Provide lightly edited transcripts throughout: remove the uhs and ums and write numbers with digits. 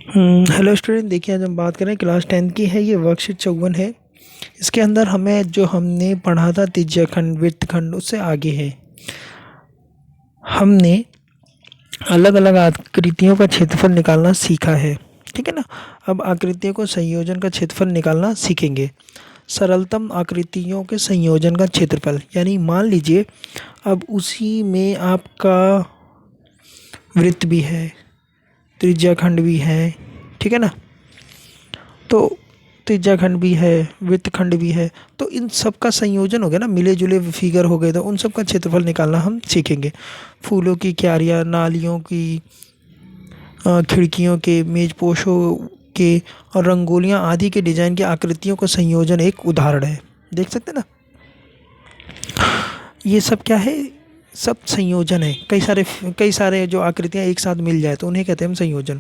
Hello student, देखिए आज हम बात करें क्लास 10 की है। ये वर्कशीट 54 है। इसके अंदर हमें जो हमने पढ़ा था त्रिज्या खंड वृत्तखंड उससे आगे है। हमने अलग अलग आकृतियों का क्षेत्रफल निकालना सीखा है, ठीक है ना। अब आकृतियों को संयोजन का क्षेत्रफल निकालना सीखेंगे। सरलतम आकृतियों के संयोजन का क्षेत्रफल, यानी मान लीजिए अब उसी में आपका वृत्त भी है, त्रिज्या खंड भी है, ठीक है ना। तो त्रिज्या खंड भी है, वृत्त खंड भी है, तो इन सब का संयोजन हो गया ना, मिले जुले फिगर हो गए, तो उन सब का क्षेत्रफल निकालना हम सीखेंगे। फूलों की क्यारियाँ, नालियों की, खिड़कियों के, मेजपोशों के और रंगोलियाँ आदि के डिजाइन की आकृतियों का संयोजन एक उदाहरण है। देख सकते हैं ना, ये सब क्या है, सब संयोजन है। कई सारे जो आकृतियाँ एक साथ मिल जाए तो उन्हें कहते हैं हम संयोजन।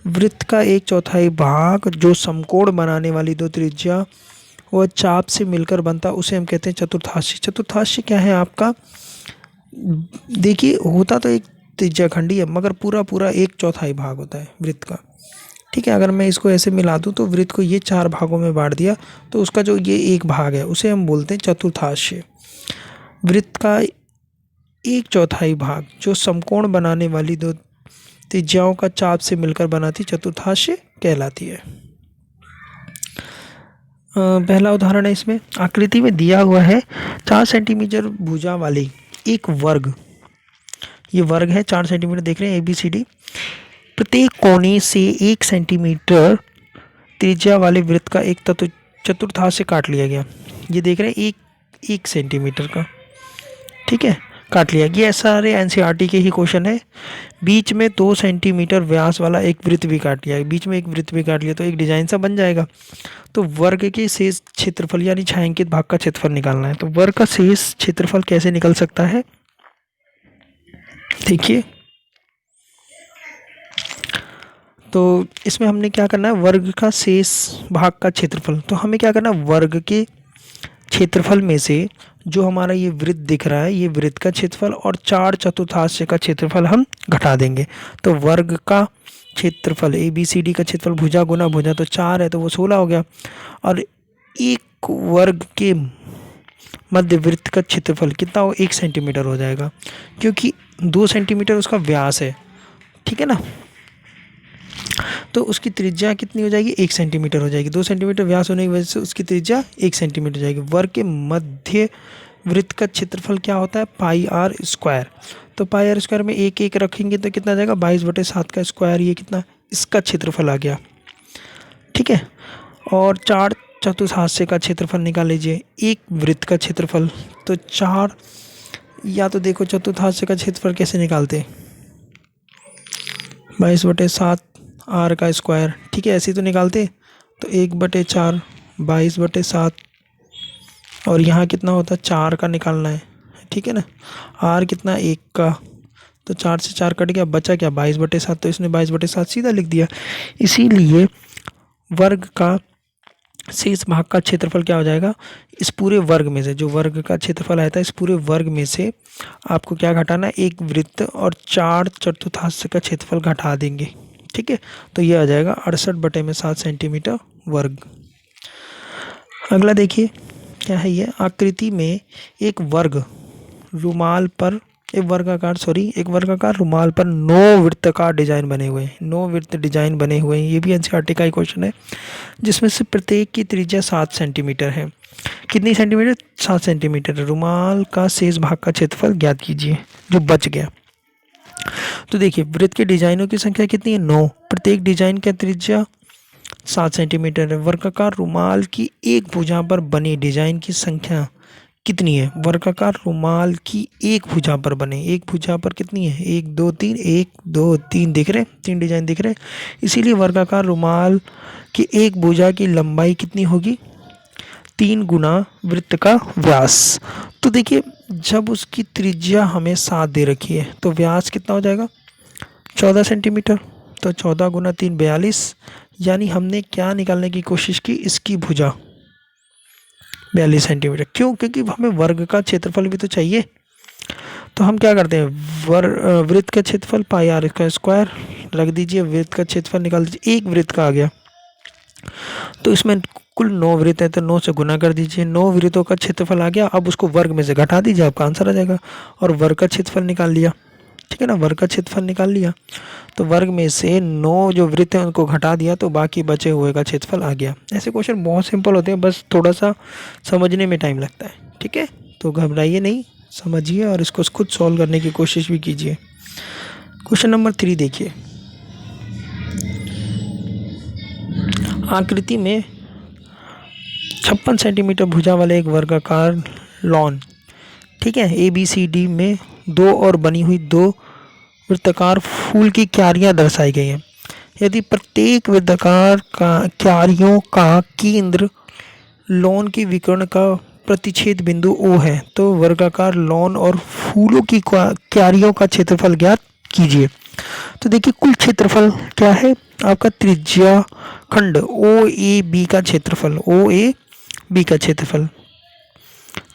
वृत्त का एक चौथाई भाग जो समकोण बनाने वाली दो त्रिज्या व चाप से मिलकर बनता, उसे हम कहते हैं चतुर्थांश। चतुर्थांश क्या है आपका, देखिए होता तो एक त्रिज्या खंडी है, मगर पूरा पूरा एक चौथाई भाग होता है वृत्त का, ठीक है। अगर मैं इसको ऐसे मिला दूं तो वृत्त को ये चार भागों में बांट दिया, तो उसका जो ये एक भाग है उसे हम बोलते हैं चतुर्थांश। वृत्त का एक चौथाई भाग जो समकोण बनाने वाली दो त्रिज्याओं का चाप से मिलकर बनाती चतुर्थांश कहलाती है। पहला उदाहरण है, इसमें आकृति में दिया हुआ है 4 सेंटीमीटर भुजा वाली एक वर्ग। ये वर्ग है 4 सेंटीमीटर, देख रहे हैं ABCD। प्रत्येक कोने से 1 सेंटीमीटर त्रिज्या वाले वृत्त का एक चतुर्थांश से काट लिया गया। ये देख रहे हैं 1 सेंटीमीटर का, ठीक है, काट लिया। ये सारे NCERT के ही क्वेश्चन है। बीच में 2 सेंटीमीटर व्यास वाला एक वृत्त भी काट लिया, बीच में एक वृत्त भी काट लिया, तो एक डिजाइन सा बन जाएगा। तो वर्ग के शेष क्षेत्रफल यानी छायांकित भाग का क्षेत्रफल निकालना है। तो वर्ग का शेष क्षेत्रफल कैसे निकल सकता है, देखिए। तो इसमें हमने क्या करना है, वर्ग का शेष भाग का क्षेत्रफल। तो हमें क्या करना है, वर्ग के क्षेत्रफल में से जो हमारा ये वृत्त दिख रहा है, ये वृत्त का क्षेत्रफल और 4 चतुर्थांश का क्षेत्रफल हम घटा देंगे। तो वर्ग का क्षेत्रफल ABCD का क्षेत्रफल भुजा गुना भुजा, तो 4 है तो वो 16 हो गया। और एक वर्ग के मध्य वृत्त का क्षेत्रफल कितना हो, 1 सेंटीमीटर हो जाएगा, क्योंकि 2 सेंटीमीटर उसका व्यास है, ठीक है ना। तो उसकी त्रिज्या कितनी हो जाएगी, 1 सेंटीमीटर हो जाएगी। 2 सेंटीमीटर व्यास होने की वजह से उसकी त्रिज्या 1 सेंटीमीटर हो जाएगी। वर्ग के मध्य वृत्त का क्षेत्रफल क्या होता है, πr²। तो πr² में 1 रखेंगे तो कितना जाएगा, 22/7 का स्क्वायर। ये कितना, इसका क्षेत्रफल आ गया, ठीक है। और 4 चतुर्थांश का क्षेत्रफल निकाल लीजिए, एक वृत्त का क्षेत्रफल। तो 4, या तो देखो चतुर्थांश का क्षेत्रफल कैसे निकालते, 22/7 r का स्क्वायर, ठीक है, ऐसे ही तो निकालते। तो 1/4 22/7, और यहाँ कितना होता है, 4 का निकालना है, ठीक है ना। r कितना, 1 का, तो 4 से 4 कट गया, बचा क्या, 22/7। तो इसने 22/7 सीधा लिख दिया। इसीलिए वर्ग का शेष भाग का क्षेत्रफल क्या हो जाएगा, इस पूरे वर्ग में से, जो वर्ग का क्षेत्रफल आया था, इस पूरे वर्ग में से आपको क्या घटाना है, एक वृत्त और 4 चतुर्थांश का क्षेत्रफल घटा देंगे, ठीक है। तो ये आ जाएगा 68/7 सेंटीमीटर वर्ग। अगला देखिए क्या है, ये आकृति में एक वर्गाकार रुमाल पर 9 वृत्ताकार डिजाइन बने हुए हैं। 9 वृत्त डिजाइन बने हुए हैं, ये भी NCERT का ही क्वेश्चन है, जिसमें से प्रत्येक की त्रिज्या 7 सेंटीमीटर है। कितनी सेंटीमीटर, 7 सेंटीमीटर। रुमाल का शेष भाग का क्षेत्रफल ज्ञात कीजिए जो बच गया। तो देखिए वृत्त के डिजाइनों की संख्या कितनी है, 9। प्रत्येक डिजाइन का त्रिज्या 7 सेंटीमीटर है। वर्गाकार रुमाल की एक भुजा पर बनी डिजाइन की संख्या कितनी है, वर्गाकार रुमाल की एक भुजा पर बने, एक भुजा पर कितनी है, 1 2 3, 1 2 3, दिख रहे, 3 डिजाइन दिख रहे। इसीलिए वर्गाकार रुमाल की एक भुजा की लंबाई कितनी होगी, 3 गुना वृत्त का व्यास। तो देखिए जब उसकी त्रिज्या हमें 7 दे रखी है, तो व्यास कितना हो जाएगा, 14 सेंटीमीटर। तो 14 गुना 3 42, यानी हमने क्या निकालने की कोशिश की, इसकी भुजा 42 सेंटीमीटर। क्यों, क्योंकि हमें वर्ग का क्षेत्रफल भी तो चाहिए। तो हम क्या करते हैं, वृत्त का क्षेत्रफल पाई आर का स्क्वायर रख दीजिए, वृत्त का क्षेत्रफल निकाल दीजिए, एक वृत्त का आ गया। तो इसमें कुल 9 वृत्त है तो 9 से गुना कर दीजिए, 9 वृत्तों का क्षेत्रफल आ गया। अब उसको वर्ग में से घटा दीजिए, आपका आंसर आ जाएगा। और वर्ग का क्षेत्रफल निकाल लिया, ठीक है ना, वर्ग का क्षेत्रफल निकाल लिया। तो वर्ग में से 9 जो वृत्त हैं उनको घटा दिया तो बाकी बचे हुए का क्षेत्रफल आ गया। ऐसे क्वेश्चन बहुत सिंपल होते हैं, बस थोड़ा सा समझने में टाइम लगता है, ठीक है। तो घबराइए नहीं, समझिए और इसको खुद सॉल्व करने की कोशिश भी कीजिए। क्वेश्चन नंबर 3 देखिए, आकृति में 56 सेंटीमीटर भुजा वाले एक वर्गाकार लॉन, ठीक है, ए बी सी डी में दो और बनी हुई दो वृत्ताकार फूल की क्यारियां दर्शाई गई हैं। यदि प्रत्येक वृत्ताकार का क्यारियों का केंद्र लॉन के विकर्ण का प्रतिच्छेद बिंदु O है तो वर्गाकार लॉन और फूलों की क्यारियों का क्षेत्रफल ज्ञात कीजिए। तो देखिए कुल क्षेत्रफल क्या है आपका, त्रिज्या खंड ओ ए बी का क्षेत्रफल, ओ ए बी का क्षेत्रफल,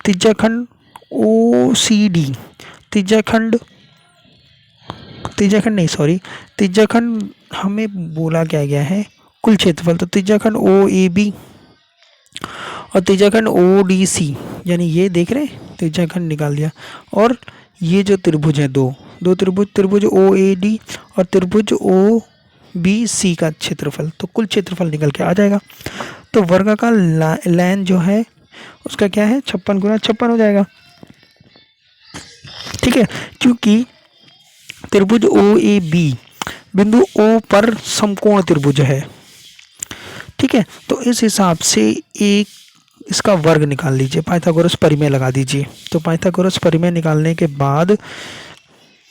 त्रिज्या खंड ओ सी डी, त्रिज्या खंड नहीं सॉरी, त्रिज्या खंड हमें बोला क्या गया है कुल क्षेत्रफल, तो त्रिज्या खंड ओ ए बी और त्रिज्या खंड ओ डी सी, यानी ये देख रहे हैं त्रिज्या खंड निकाल दिया। और ये जो त्रिभुज है दो त्रिभुज ओ ए डी और त्रिभुज ओ बी सी का क्षेत्रफल, तो कुल क्षेत्रफल निकल के आ जाएगा। तो वर्गाकार लाइन जो है उसका क्या है, 56 गुना 56 हो जाएगा, ठीक है, क्योंकि त्रिभुज ओ ए बी बिंदु O पर समकोण त्रिभुज है, ठीक है। तो इस हिसाब से एक इसका वर्ग निकाल लीजिए, पाइथागोरस परिमेय लगा दीजिए। तो पाइथागोरस परिमेय निकालने के बाद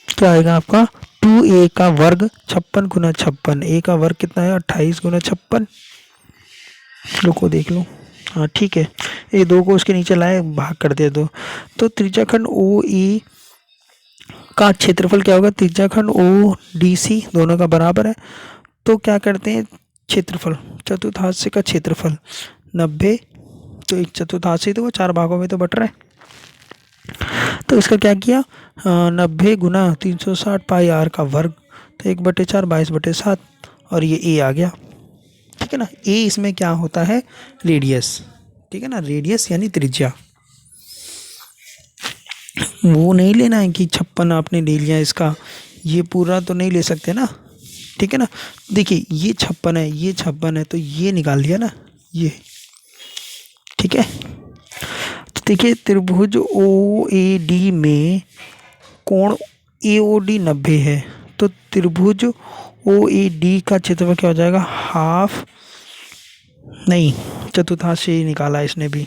क्या आएगा आपका, 2a का वर्ग 56 गुना 56, a का वर्ग कितना है 28 गुना 56, रुको देख लो, हाँ ठीक है, ये 2 को उसके नीचे लाए भाग कर दे दो। तो त्रिज्याखंड ओ ए का क्षेत्रफल क्या होगा, त्रिज्याखंड ओ डी सी दोनों का बराबर है। तो क्या करते हैं, क्षेत्रफल चतुर्थांश का क्षेत्रफल 90, तो एक चतुर्थांश तो वो 4 भागों में तो बट रहा है। तो इसका क्या किया, 90 गुना 360 पाई आर का वर्ग, तो 1/4 22/7 और ये ए आ गया, ठीक है ना। ए इसमें क्या होता है, रेडियस, ठीक है ना, रेडियस यानी त्रिज्या। वो नहीं लेना है कि 56 आपने ले लिया इसका, ये पूरा तो नहीं ले सकते ना, ठीक है ना। देखिए ये 56 है, ये 56 है, तो ये निकाल दिया ना ये, ठीक है। तो देखिए त्रिभुज ओ ए डी में कोण ए ओ डी 90 है, तो त्रिभुज ओ ए डी का क्षेत्रफल क्या हो जाएगा, हाफ नहीं चतुर्थांश से ही निकाला इसने भी।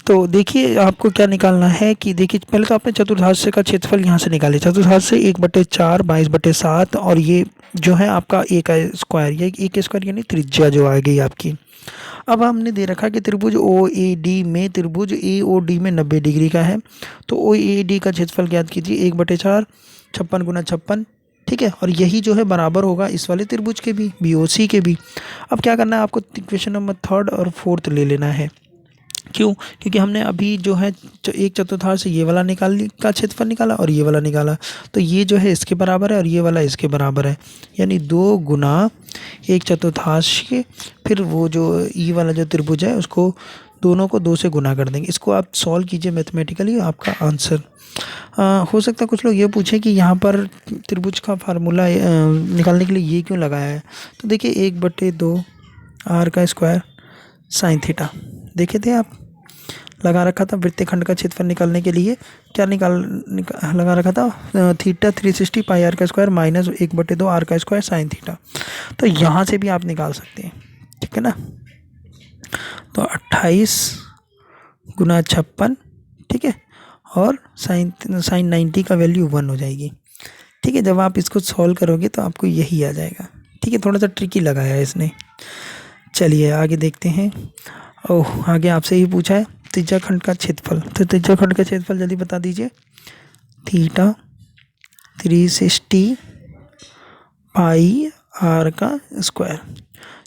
तो देखिए आपको क्या निकालना है कि देखिए पहले तो आपने चतुर्थांश का क्षेत्रफल यहाँ से निकाले, चतुर्थांश से 1/4 22/7 और ये जो है आपका ए का स्क्वायर, ये ए का स्क्वायर यानी त्रिज्या जो आ गई आपकी। अब हमने दे रखा कि त्रिभुज ओ ए डी में त्रिभुज ए ओ डी में 90 डिग्री का है, तो ओ ए डी का क्षेत्रफल ज्ञात कीजिए, 1/4 56 गुना 56, ठीक है। और यही जो है बराबर होगा इस वाले त्रिभुज के भी, बी ओ सी के भी। अब क्या करना है आपको, क्वेश्चन नंबर 3 और 4 ले लेना है। क्यों, क्योंकि हमने अभी जो है एक चतुर्थांश से ये वाला का क्षेत्रफल निकाला और ये वाला निकाला, तो ये जो है इसके बराबर है और ये वाला इसके बराबर है, यानी 2 गुना एक चतुर्थांश के, फिर वो जो ई वाला जो त्रिभुज है उसको दोनों को 2 से गुना कर देंगे। इसको आप सॉल्व कीजिए मैथमेटिकली, आपका आंसर हो सकता है कुछ लोग ये पूछें कि यहाँ पर त्रिभुज का फार्मूला निकालने के लिए ये क्यों लगाया है। तो देखिए 1/2 आर का स्क्वायर साइन थीटा देखे थे आप, लगा रखा था वृत्तीय खंड का क्षेत्रफल निकालने के लिए, क्या लगा रखा था, थीटा 360 पाई आर का स्क्वायर माइनस 1/2 आर का स्क्वायर साइन थीटा। तो यहाँ से भी आप निकाल सकते हैं, ठीक है ना। तो 28 गुना 56, ठीक है, और साइन 90 का वैल्यू 1 हो जाएगी, ठीक है। जब आप इसको सॉल्व करोगे तो आपको यही आ जाएगा, ठीक है। थोड़ा सा ट्रिकी लगाया है इसने। चलिए आगे देखते हैं। ओह आगे आपसे ही पूछा है त्रिज्या खंड का क्षेत्रफल, तो त्रिज्या खंड का क्षेत्रफल जल्दी बता दीजिए, थीटा 360 पाई आर का स्क्वायर,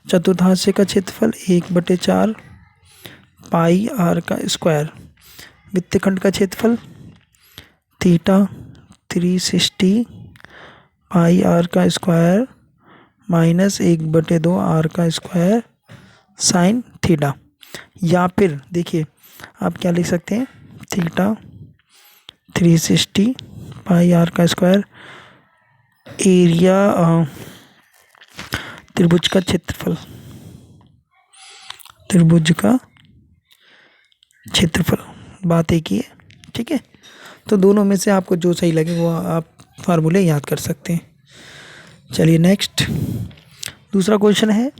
चतुर्थांश का क्षेत्रफल 1/4 पाई आर का स्क्वायर, वृत्तखंड का क्षेत्रफल थीटा 360 पाई आर का स्क्वायर माइनस 1/2 आर का स्क्वायर साइन थीटा। या फिर देखिए आप क्या लिख सकते हैं, थीटा 360 पाई आर का स्क्वायर एरिया त्रिभुज का क्षेत्रफल, त्रिभुज का क्षेत्रफल, बात एक ही है। ठीक है, तो दोनों में से आपको जो सही लगे वो आप फार्मूले याद कर सकते हैं। चलिए नेक्स्ट, दूसरा क्वेश्चन है,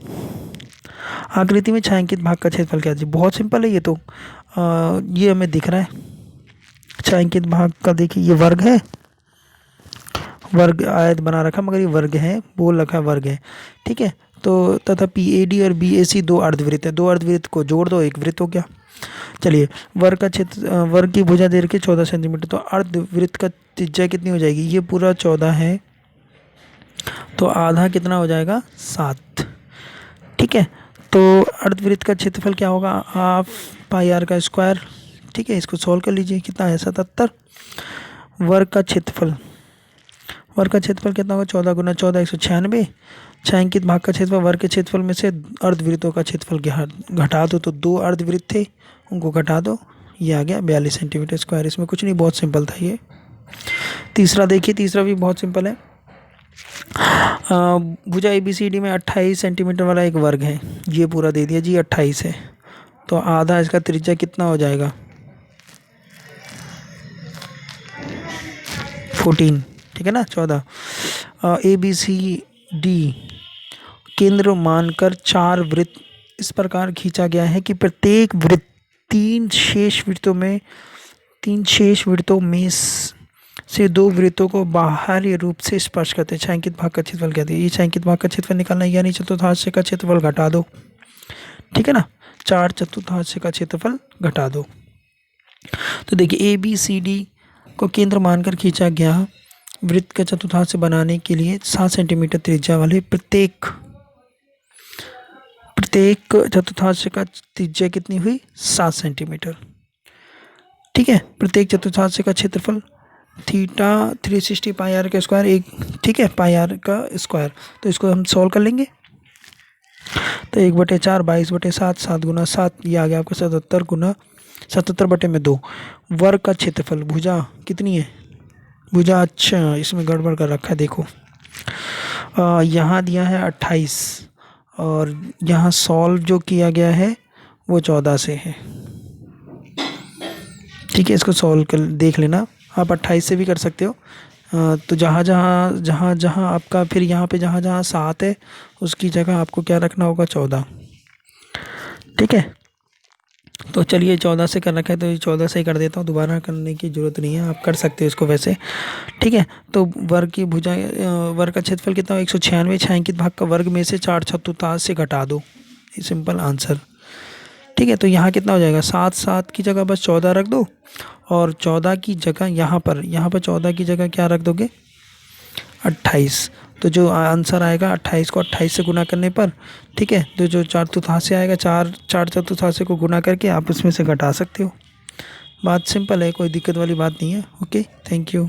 आकृति में छायांकित भाग का क्षेत्रफल क्या है। बहुत सिंपल है ये तो, ये हमें दिख रहा है छायांकित भाग का, देखिए ये वर्ग है, वर्ग आयत बना रखा मगर ये वर्ग है, बोल रखा है वर्ग है। ठीक है, तो तथा PAD और BAC दो अर्धवृत्त है, दो अर्धवृत्त को जोड़ दो एक वृत्त हो गया। चलिए वर्ग का क्षेत्र, वर्ग की भुजा दे रखी 14 सेंटीमीटर, तो अर्धवृत्त का त्रिज्या कितनी हो जाएगी, ये पूरा 14 है तो आधा कितना हो जाएगा 7। ठीक है, तो अर्धवृत्त का क्षेत्रफल क्या होगा, हाफ पाई आर का स्क्वायर। ठीक है, इसको सॉल्व कर लीजिए, कितना है 77। वर्ग का क्षेत्रफल, वर्ग का क्षेत्रफल कितना होगा 14 गुना 14 196। छायांकित भाग का क्षेत्रफल, वर्ग के क्षेत्रफल में से अर्धवृत्तों का क्षेत्रफल घटा दो, तो दो अर्धवृत्त थे उनको घटा दो, ये आ गया 42 सेंटीमीटर स्क्वायर। इसमें कुछ नहीं, बहुत सिंपल था ये। तीसरा देखिए, तीसरा भी बहुत सिंपल है। भुजा ABCD में 28 सेंटीमीटर वाला एक वर्ग है, ये पूरा दे दिया जी 28 है, तो आधा इसका त्रिज्या कितना हो जाएगा 14। ठीक है ना, 14। ABCD केंद्र मानकर 4 वृत्त इस प्रकार खींचा गया है कि प्रत्येक वृत्त तीन शेष वृत्तों में से दो वृत्तों को बाहरी रूप से स्पर्श करते हैं। छायांकित भाग का क्षेत्रफल कहते हैं। ये छायांकित भाग का क्षेत्रफल निकालना है, यानी चतुर्थांश का क्षेत्रफल घटा दो। ठीक है ना, 4 चतुर्थांश का क्षेत्रफल घटा दो। तो देखिए ABCD को केंद्र मानकर खींचा गया वृत्त का चतुर्थांश बनाने के लिए 7 सेंटीमीटर त्रिज्या वाले प्रत्येक चतुर्थांश का त्रिज्या कितनी हुई 7 सेंटीमीटर। ठीक है, प्रत्येक चतुर्थांश का क्षेत्रफल थीटा 360 पाई आर का स्क्वायर एक, ठीक है, पाई आर का स्क्वायर। तो इसको हम सॉल्व कर लेंगे, तो 1/4 22/7 7 गुना 7, ये आ गया आपका 77 गुना 77/2। वर्ग का क्षेत्रफल, भुजा कितनी है, भुजा, अच्छा इसमें गड़बड़ कर रखा है देखो, यहाँ दिया है 28 और यहाँ सॉल्व जो किया गया है वो 14 से है। ठीक है, इसको सॉल्व कर देख लेना, आप 28 से भी कर सकते हो। तो जहाँ आपका फिर यहाँ पे जहाँ 7 है उसकी जगह आपको क्या रखना होगा 14। ठीक है, तो चलिए 14 से कर रखा है तो ये 14 से ही कर देता हूँ, दोबारा करने की ज़रूरत नहीं है, आप कर सकते हो इसको वैसे। ठीक है, तो वर्ग की भुजा, वर्ग का क्षेत्रफल कितना हो 196, छायांकित भाग का वर्ग में से 4 चतुर्थांश से घटा दो, ये सिंपल आंसर। ठीक है, तो यहाँ कितना हो जाएगा 7 की जगह बस 14 रख दो, और 14 की जगह यहाँ पर 14 की जगह क्या रख दोगे 28। तो जो आंसर आएगा 28 को 28 से गुना करने पर, ठीक है, तो जो 4 चतुर्थांश से आएगा 4 चतुर्थांश को गुना करके आप उसमें से घटा सकते हो। बात सिंपल है, कोई दिक्कत वाली बात नहीं है। Okay, thank you.